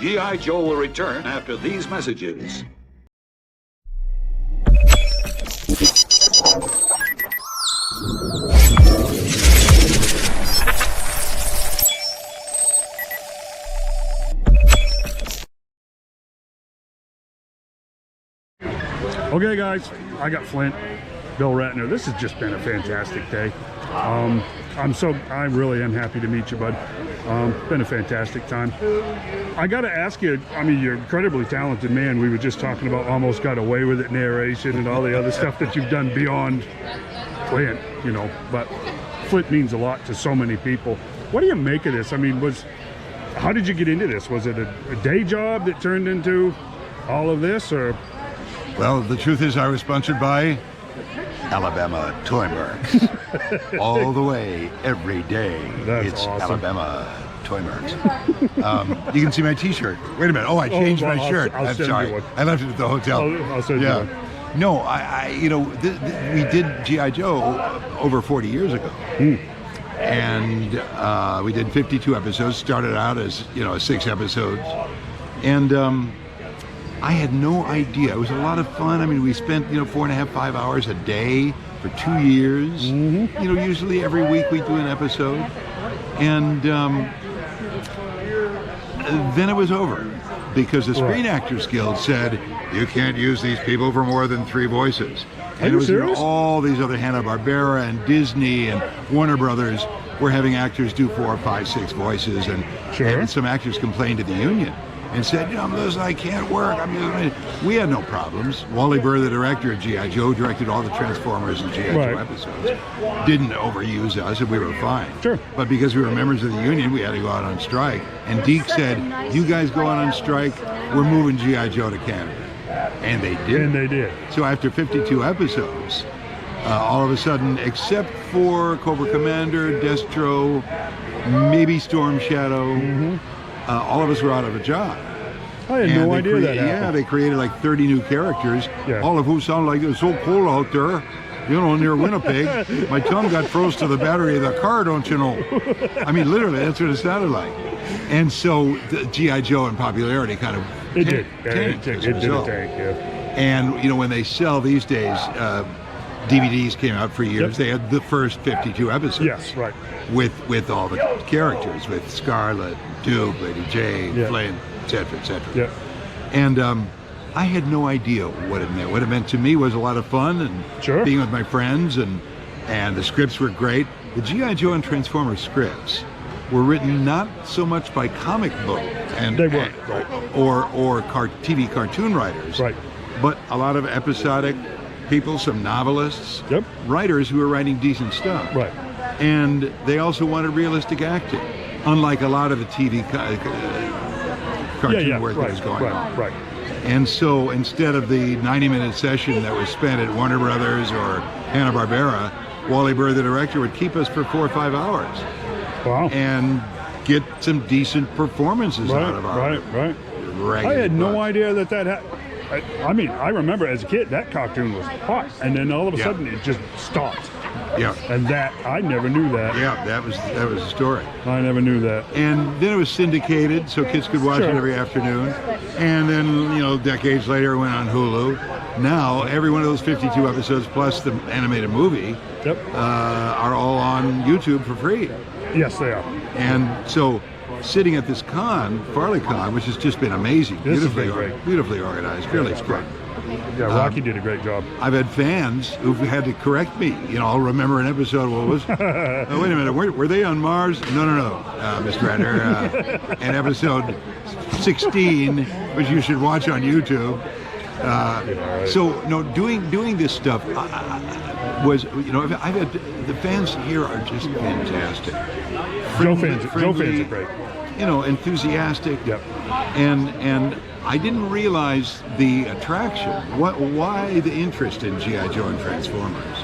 G.I. Joe will return after these messages. Okay guys, I got Flint, Bill Ratner. This has just been a fantastic day. I really am happy to meet you, bud. Been a fantastic time. I gotta ask you, I mean, you're an incredibly talented man. We were just talking about almost got away with it narration and all the other stuff that you've done beyond Flint, you know, but Flint means a lot to so many people. What do you make of this? I mean, how did you get into this? Was it a day job that turned into all of this, or? Well, the truth is I was sponsored by Alabama Toy Mercs. All the way, every day. That's it's awesome. Alabama Toy Mercs. You can see my t-shirt. Wait a minute. Oh, I changed my shirt. I'm sorry. I left it at the hotel. I'll send you one. No, you know, we did G.I. Joe over 40 years ago. And we did 52 episodes, started out as, you know, 6 episodes. And I had no idea. It was a lot of fun. I mean, we spent, you know, 4.5, 5 hours a day for 2 years. You know, usually every week we do an episode. And then it was over because the Screen Actors Guild said, you can't use these people for more than 3 voices. And Are you serious? You know, all these other Hanna-Barbera and Disney and Warner Brothers were having actors do 4, 5, 6 voices. And some actors complained to the union and said, you know, listen, I can't work. We had no problems. Wally Burr, the director of G.I. Joe, directed all the Transformers and G.I. Joe episodes. Didn't overuse us, and we were fine. Sure. But because we were members of the union, we had to go out on strike. And Deke said, you guys go out on strike, we're moving G.I. Joe to Canada. And they did. And they did. So after 52 episodes, all of a sudden, except for Cobra Commander, Destro, maybe Storm Shadow, all of us were out of a job. I had no idea that happened. Yeah, they created like 30 new characters, all of who sound like it's so cold out there, you know, near Winnipeg. My tongue got froze to the battery of the car, don't you know? I mean, literally, that's what it sounded like. And so the G.I. Joe in popularity kind of tanked. It did tank, And, you know, when they sell these days, DVDs came out for years. They had the first 52 episodes. Yes, right. With all the characters, with Scarlet, Duke, Lady J, Flint, etc., etc. And I had no idea what it meant. What it meant to me was a lot of fun and being with my friends, and the scripts were great. The G.I. Joe and Transformers scripts were written not so much by comic book and they weren't, or TV cartoon writers, but a lot of episodic people, some novelists, writers who were writing decent stuff. And they also wanted realistic acting, unlike a lot of the TV cartoon work that was going on. And so instead of the 90-minute session that was spent at Warner Brothers or Hanna-Barbera, Wally Burr, the director, would keep us for 4 or 5 hours. And get some decent performances out of our I had no idea that happened. I mean, I remember as a kid, that cartoon was hot, and then all of a sudden it just stopped. And that, I never knew that. That was the story. I never knew that. And then it was syndicated, so kids could watch it every afternoon. And then, you know, decades later, it went on Hulu. Now, every one of those 52 episodes, plus the animated movie, are all on YouTube for free. Yes, they are. And so, sitting at this con, Farleycon, which has just been amazing, beautifully organized, really great. Yeah, Rocky did a great job. I've had fans who've had to correct me. You know, I'll remember an episode. What was? Oh, wait a minute. Were they on Mars? No, Mr. Ratner. And episode 16, which you should watch on YouTube. So, no, doing this stuff was, you know, I've had the fans here are just fantastic. Joe fans are great. You know, enthusiastic. And I didn't realize the attraction. Why the interest in G.I. Joe and Transformers?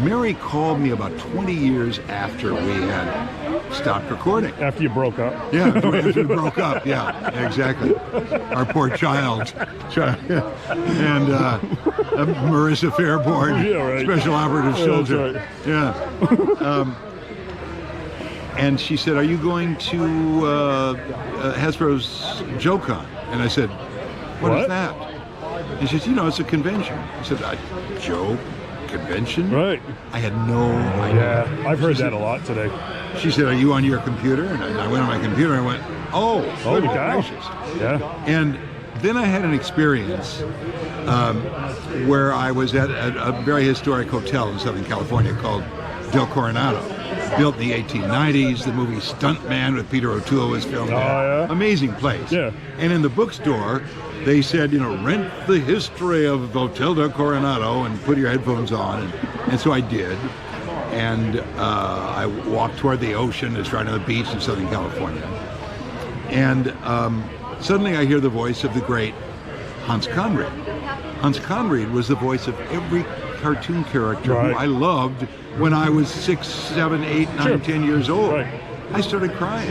Mary called me about 20 years after we had stopped recording. After you broke up? Yeah, after we broke up. Yeah, exactly. Our poor child. And Marissa Fairborn, Special Operative Soldier. Yeah. And she said, "Are you going to Hasbro's JoeCon?" And I said, what is that? And she said, "You know, it's a convention." I said, "Joe convention?" Right. I had no idea. Yeah, I've heard that a lot today. She said, "Are you on your computer?" And I went on my computer and I went, "Oh, Holy goodness cow. gracious." Yeah. And then I had an experience where I was at a very historic hotel in Southern California called Del Coronado. Built in the 1890s. The movie Stuntman with Peter O'Toole was filmed there. Yeah. Amazing place. Yeah. And in the bookstore, they said, rent the history of Hotel Del Coronado and put your headphones on. And so I did. And I walked toward the ocean. It's right on the beach in Southern California. And suddenly I hear the voice of the great Hans Conried. Hans Conried was the voice of every cartoon character who I loved when I was 6, 7, 8, 9, 10 years old. Right. I started crying.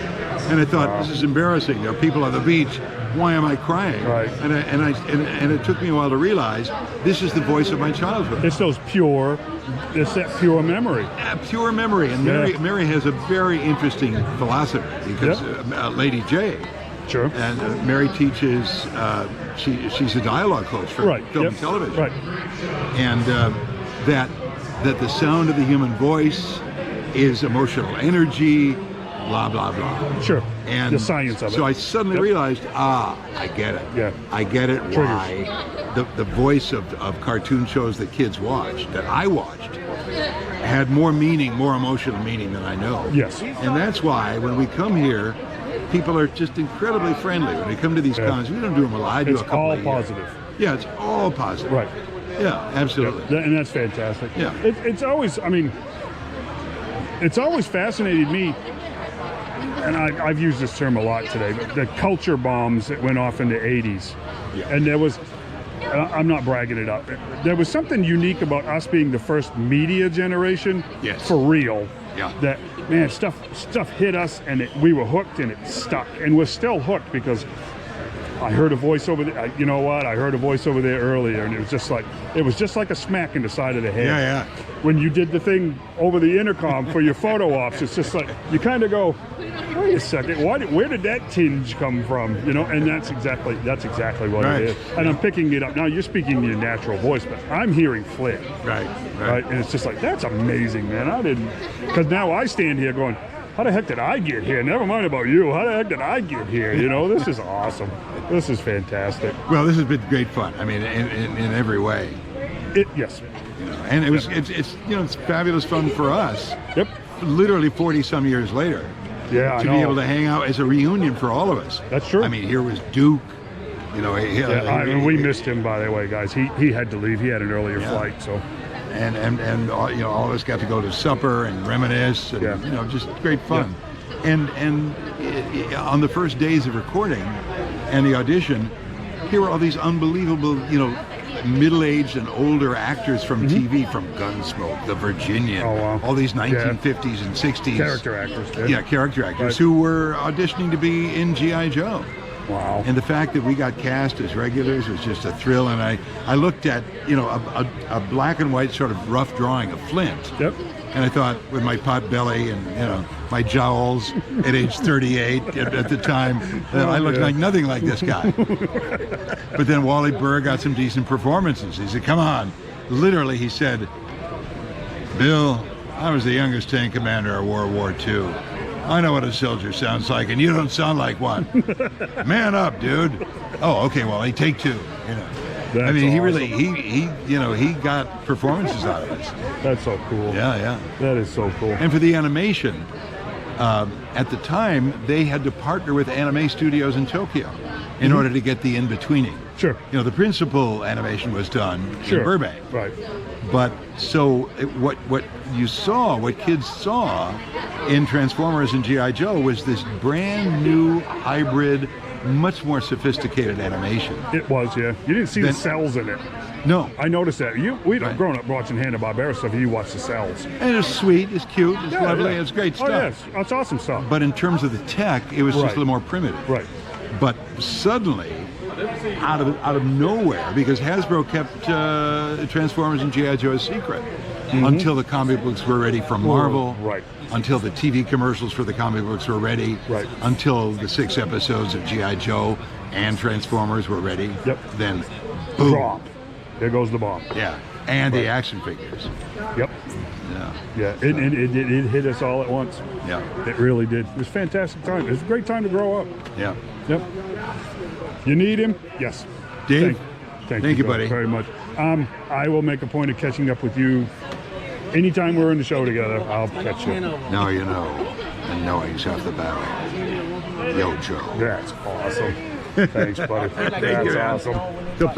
And I thought, this is embarrassing. There are people on the beach. Why am I crying? Right. And it took me a while to realize this is the voice of my childhood. It's that pure memory. Pure memory. And Mary has a very interesting philosophy because Lady J. Sure. And Mary teaches, she's a dialogue coach for film and television. Right. And that the sound of the human voice is emotional energy, blah, blah, blah. Sure. And the science of it. So I suddenly realized, I get it. Yeah. I get it. Triggers. Why the voice of cartoon shows that kids watched, that I watched, had more meaning, more emotional meaning than I know. Yes. And that's why when we come here, people are just incredibly friendly. When we come to these cons, we don't do them a lot. I do It's a couple all a year. positive. Yeah, it's all positive. Right. Yeah, absolutely. And that's fantastic. Yeah. It's always, it's always fascinated me, and I've used this term a lot today, but the culture bombs that went off in the 80s. Yeah. And there was, I'm not bragging it up, there was something unique about us being the first media generation. Yes. For real. Yeah. That, man, stuff hit us and we were hooked and it stuck. And we're still hooked because I heard a voice over there. You know what? I heard a voice over there earlier, and it was just like a smack in the side of the head. Yeah. When you did the thing over the intercom for your photo ops, it's just like you kind of go, wait a second, where did that tinge come from? And that's exactly what Right. it is. And I'm picking it up now. You're speaking your natural voice, but I'm hearing Flint. Right. And it's just like, that's amazing, man. Because now I stand here going, how the heck did I get here? Never mind about you. How the heck did I get here? This is awesome. This is fantastic. Well, this has been great fun. I mean, in every way. Yes. And it's fabulous fun for us. Yep. Literally 40 some years later. Yeah, to be able to hang out as a reunion for all of us. That's true. I mean, here was Duke. We missed him, by the way, guys. He had to leave. He had an earlier flight, so. And all of us got to go to supper and reminisce, and just great fun. Yeah. And on the first days of recording and the audition, here were all these unbelievable, middle-aged and older actors from TV, from Gunsmoke, The Virginian, all these 1950s and 60s character actors. Yeah, character actors who were auditioning to be in G.I. Joe. Wow. And the fact that we got cast as regulars was just a thrill. And I looked at, a black and white sort of rough drawing of Flint. Yep. And I thought, with my pot belly and, my jowls at age 38 at the time, I looked like nothing like this guy. But then Wally Burr got some decent performances. He said, come on. Literally, he said, Bill, I was the youngest tank commander of World War II. I know what a soldier sounds like, and you don't sound like one. Man up, dude. Oh, okay, well, take two. That's he awesome. really, he got performances out of us. That's so cool. Yeah. That is so cool. And for the animation, at the time, they had to partner with anime studios in Tokyo in order to get the in-betweening. Sure. The principal animation was done in Burbank. Right. But so what kids saw in Transformers and G.I. Joe was this brand new hybrid, much more sophisticated animation. It was, yeah. You didn't see the cells in it. No. I noticed that. We've grown up watching Hanna-Barbera stuff, you watch the cells. And it's sweit, it's cute, it's lovely, it's great stuff. Oh, yes. That's awesome stuff. But in terms of the tech, it was just a little more primitive. Right. But suddenly, out of nowhere, because Hasbro kept Transformers and G.I. Joe a secret, until the comic books were ready from Marvel. Right. Until the TV commercials for the comic books were ready. Right. Until the 6 episodes of G.I. Joe and Transformers were ready. Yep. Then, boom. Drop. There goes the bomb. Yeah. And the action figures. Yep. Yeah. Yeah. It hit us all at once. Yeah. It really did. It was a fantastic time. It was a great time to grow up. Yeah. Yep. You need him? Yes. Dave? Thank you, you, buddy. very much. I will make a point of catching up with you anytime we're in the show together. I'll catch you. Now you know, and knowing's half the battle. Yo, Joe. That's awesome. Thanks, buddy. That's you, man. awesome. Go play